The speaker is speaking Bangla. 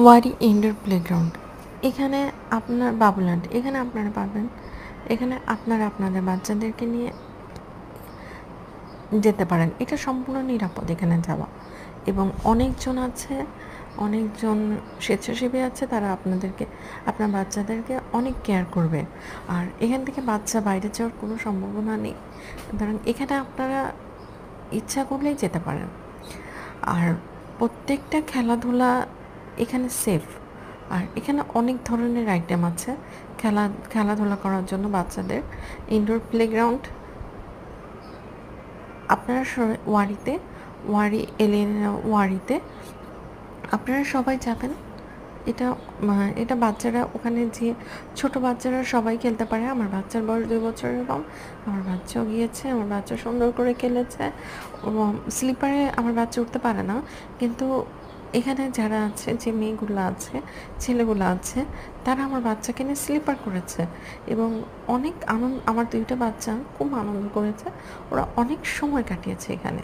ওয়ারি ইনডোর প্লেগ্রাউন্ড, এখানে আপনার বাবুল্যান্ড, এখানে আপনারা পাবেন। এখানে আপনারা আপনাদের বাচ্চাদেরকে নিয়ে যেতে পারেন। এটা সম্পূর্ণ নিরাপদ এখানে যাওয়া, এবং অনেকজন আছে, অনেকজন স্বেচ্ছাসেবী আছে, তারা আপনার বাচ্চাদেরকে অনেক কেয়ার করবে। আর এখান থেকে বাচ্চা বাইরে যাওয়ার কোনো সম্ভাবনা নেই, কারণ এখানে আপনারা ইচ্ছা করলেই যেতে পারেন। আর প্রত্যেকটা খেলাধুলা এখানে সেফ। আর এখানে অনেক ধরনের আইটেম আছে খেলাধুলা করার জন্য বাচ্চাদের। ইনডোর প্লেগ্রাউন্ড আপনারা ওয়ারিতে আপনারা সবাই যাবেন। এটা বাচ্চারা ওখানে যে ছোট বাচ্চারা সবাই খেলতে পারে। আমার বাচ্চার বয়স 2 বছরের কম, আমার বাচ্চাও গিয়েছে, আমার বাচ্চা সুন্দর করে খেলেছে। স্লিপারে আমার বাচ্চা উঠতে পারে না, কিন্তু এখানে যারা আছে, যে মেয়েগুলো আছে, ছেলেগুলো আছে, তারা আমার বাচ্চাকে নিয়ে স্লিপার করেছে এবং অনেক আনন্দ, আমার 2টা বাচ্চা খুব আনন্দ করেছে, ওরা অনেক সময় কাটিয়েছে এখানে।